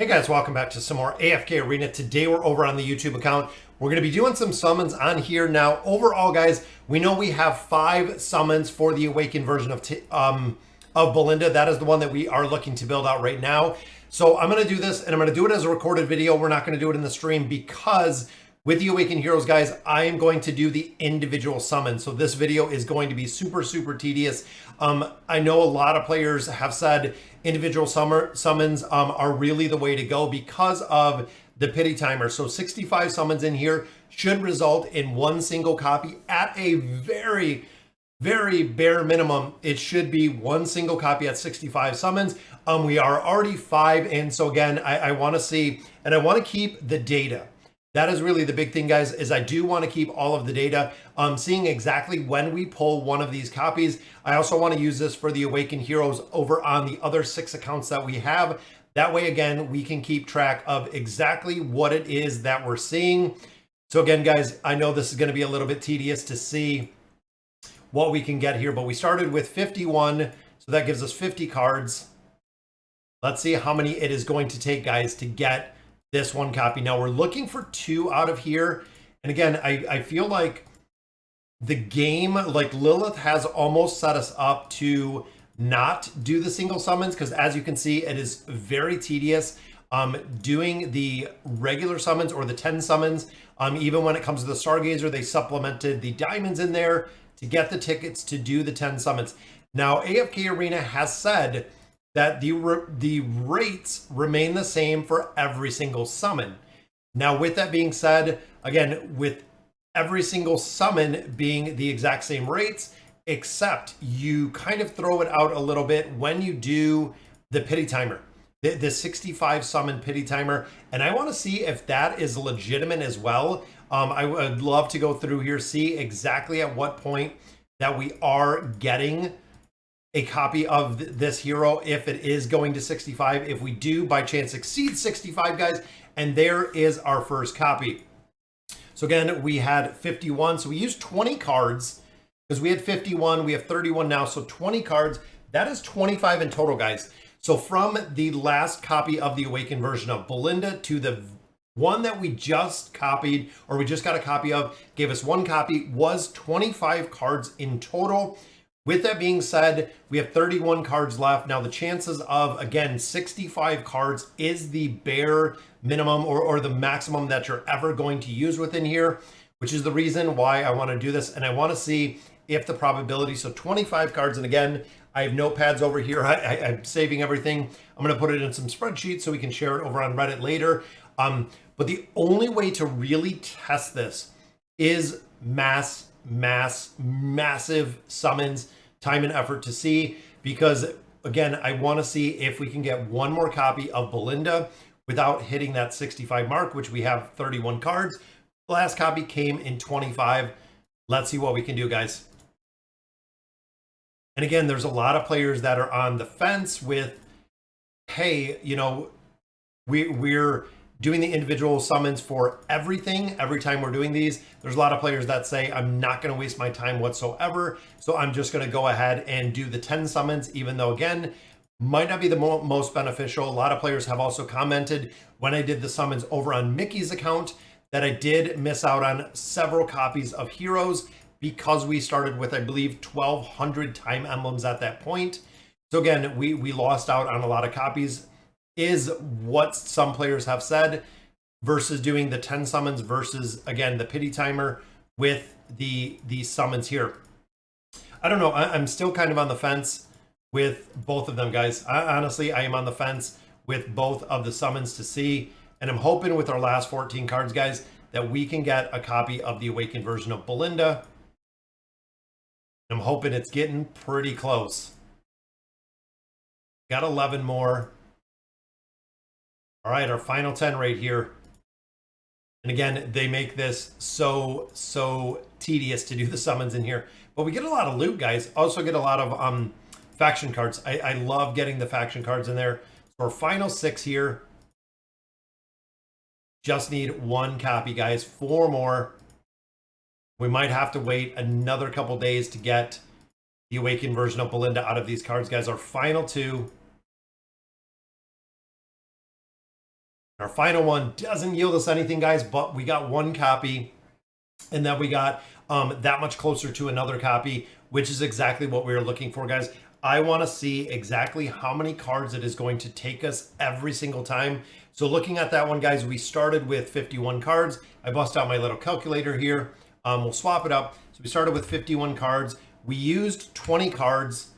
Guys, welcome back to some more AFK Arena. Today we're over on the YouTube account. We're going to be doing some summons on here. Now, overall, guys, we know we have 5 summons for the Awakened version of Belinda. That is the one that we are looking to build out right now. So I'm going to do this, and I'm going to do it as a recorded video. We're not going to do it in the stream because with the Awakened Heroes, guys, I am going to do the individual summons. So this video is going to be super tedious. I know a lot of players have said individual summons are really the way to go because of the pity timer. So 65 summons in here should result in one single copy at a very bare minimum. It should be one single copy at 65 summons. We are already 5. And so again, I want to see, and I want to keep the data. That is really the big thing, guys, is I do want to keep all of the data, seeing exactly when we pull one of these copies. I also want to use this for the Awakened Heroes over on the other 6 accounts that we have. That way, again, we can keep track of exactly what it is that we're seeing. So again, guys, I know this is going to be a little bit tedious to see what we can get here, but we started with 51, so that gives us 50 cards. Let's see how many it is going to take, guys, to get this one copy. Now we're looking for 2 out of here. And again, I feel like the game, like Lilith has almost set us up to not do the single summons, because as you can see, it is very tedious doing the regular summons or the 10 summons. Even when it comes to the Stargazer, they supplemented the diamonds in there to get the tickets to do the 10 summons. Now AFK Arena has said that the rates remain the same for every single summon. Now, with that being said, again, with every single summon being the exact same rates, except you kind of throw it out a little bit when you do the pity timer, the 65 summon pity timer. And I want to see if that is legitimate as well. I would love to go through here, see exactly at what point that we are getting a copy of this hero, if it is going to 65. If we do by chance exceed 65, guys, and there is our first copy. So again, we had 51, so we used 20 cards because we had 51, we have 31 now, so 20 cards. That is 25 in total, guys. So from the last copy of the Awakened version of Belinda to the one that we just copied, or we just got a copy of, gave us 1 copy, was 25 cards in total. With that being said, we have 31 cards left. Now the chances of, again, 65 cards is the bare minimum or the maximum that you're ever going to use within here, which is the reason why I want to do this. And I want to see if the probability, so 25 cards. And again, I have notepads over here. I'm saving everything. I'm going to put it in some spreadsheets so we can share it over on Reddit later. But the only way to really test this is massive summons, time and effort to see, because again, I want to see if we can get one more copy of Belinda without hitting that 65 mark, which we have 31 cards. The last copy came in 25. Let's see what we can do, guys. And again, there's a lot of players that are on the fence with, hey, you know, we're doing the individual summons for everything every time we're doing these. There's a lot of players that say, I'm not going to waste my time whatsoever, so I'm just going to go ahead and do the 10 summons, even though, again, might not be the most beneficial. A lot of players have also commented when I did the summons over on Mickey's account that I did miss out on several copies of heroes because we started with, I believe, 1,200 time emblems at that point. So again, we lost out on a lot of copies, is what some players have said, versus doing the 10 summons versus, again, the pity timer with the summons here. I don't know. I'm still kind of on the fence with both of them, guys. Honestly, I am on the fence with both of the summons to see, and I'm hoping with our last 14 cards, guys, that we can get a copy of the Awakened version of Belinda. I'm hoping it's getting pretty close. Got 11 more. All right, our final 10 right here. And again, they make this so tedious to do the summons in here. But we get a lot of loot, guys. Also get a lot of faction cards. I love getting the faction cards in there. So our final 6 here. Just need 1 copy, guys. 4 more. We might have to wait another couple days to get the Awakened version of Belinda out of these cards, guys. Our final 2. Our final one doesn't yield us anything, guys, but we got one copy, and then we got that much closer to another copy, which is exactly what we were looking for, guys. I want to see exactly how many cards it is going to take us every single time. So looking at that one, guys, we started with 51 cards. I bust out my little calculator here. We'll swap it up. So we started with 51 cards. We used 20 cards.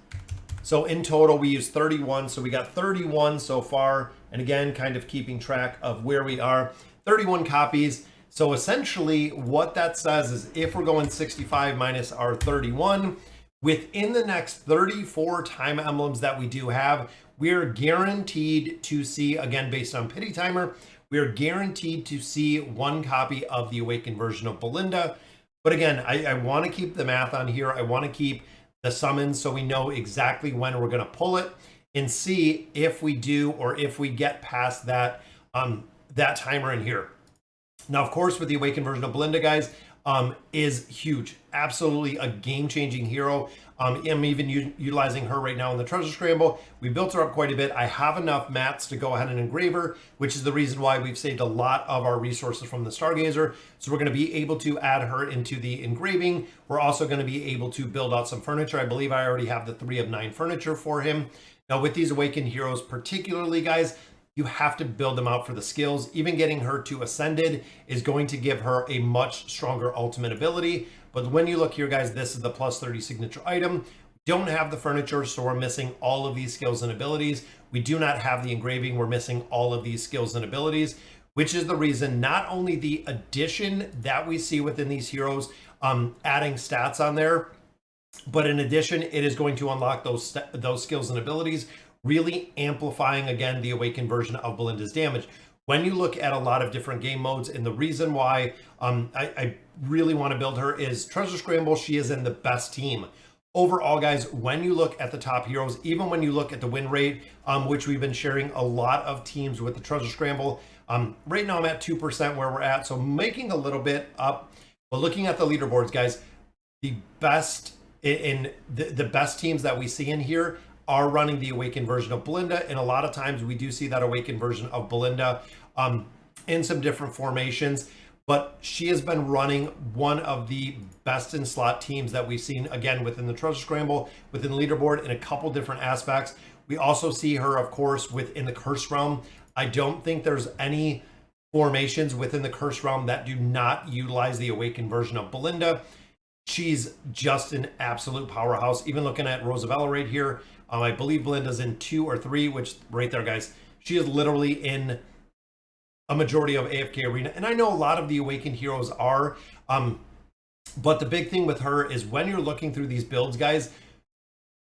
So in total, we used 31. So we got 31 so far. And again, kind of keeping track of where we are. 31 copies. So essentially what that says is if we're going 65 minus our 31, within the next 34 time emblems that we do have, we're guaranteed to see, again, based on Pity Timer, we're guaranteed to see one copy of the Awakened version of Belinda. But again, I want to keep the math on here. I want to keep the summons so we know exactly when we're going to pull it and see if we do or if we get past that, that timer in here. Now, of course, with the Awakened version of Belinda, guys, is huge. Absolutely a game-changing hero. I'm even utilizing her right now in the Treasure Scramble. We built her up quite a bit. I have enough mats to go ahead and engrave her, which is the reason why we've saved a lot of our resources from the Stargazer. So we're going to be able to add her into the engraving. We're also going to be able to build out some furniture. I believe I already have the 3 of 9 furniture for him. Now, with these Awakened heroes particularly, guys, you have to build them out for the skills. Even getting her to Ascended is going to give her a much stronger ultimate ability. But when you look here, guys, this is the plus 30 signature item. We don't have the furniture, so we're missing all of these skills and abilities. We do not have the engraving. We're missing all of these skills and abilities, which is the reason not only the addition that we see within these heroes, adding stats on there, but in addition, it is going to unlock those skills and abilities, really amplifying, again, the Awakened version of Belinda's damage. When you look at a lot of different game modes, and the reason why I really want to build her is Treasure Scramble, she is in the best team. Overall, guys, when you look at the top heroes, even when you look at the win rate, which we've been sharing a lot of teams with the Treasure Scramble, right now I'm at 2% where we're at, so making a little bit up. But looking at the leaderboards, guys, the best in the best teams that we see in here are running the Awakened version of Belinda, and a lot of times we do see that Awakened version of Belinda in some different formations, but she has been running one of the best in slot teams that we've seen, again, within the Treasure Scramble, within the leaderboard, in a couple different aspects. We also see her, of course, within the Curse Realm. I don't think there's any formations within the Curse Realm that do not utilize the Awakened version of Belinda. She's just an absolute powerhouse. Even looking at Rosabella right here, I believe Belinda's in 2 or 3, which right there, guys, she is literally in a majority of AFK Arena. And I know a lot of the Awakened heroes are, but the big thing with her is when you're looking through these builds, guys,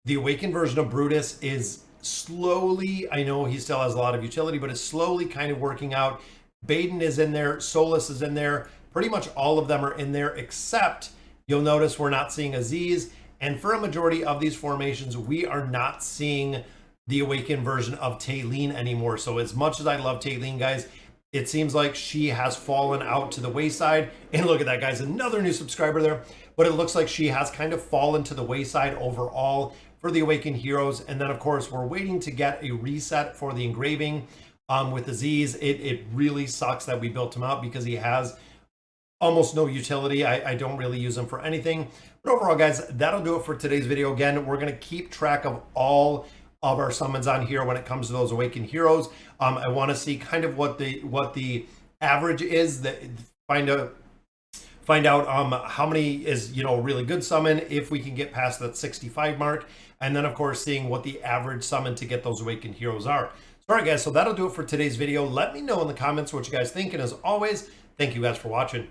the Awakened version of Brutus is slowly, I know he still has a lot of utility, but it's slowly kind of working out. Baden is in there, Solus is in there, pretty much all of them are in there, except you'll notice we're not seeing Aziz. And for a majority of these formations, we are not seeing the Awakened version of Taylene anymore. So as much as I love Taylene, guys, it seems like she has fallen out to the wayside. And look at that, guys, another new subscriber there. But it looks like she has kind of fallen to the wayside overall for the Awakened heroes. And then, of course, we're waiting to get a reset for the engraving with Aziz. It really sucks that we built him out because he has almost no utility. I don't really use them for anything. But overall, guys, that'll do it for today's video. Again, we're going to keep track of all of our summons on here when it comes to those Awakened heroes. I want to see kind of what the average is, that find out how many is, you know, a really good summon if we can get past that 65 mark, and then of course seeing what the average summon to get those Awakened heroes are. All right, guys, so that'll do it for today's video. Let me know in the comments what you guys think, and as always, thank you guys for watching.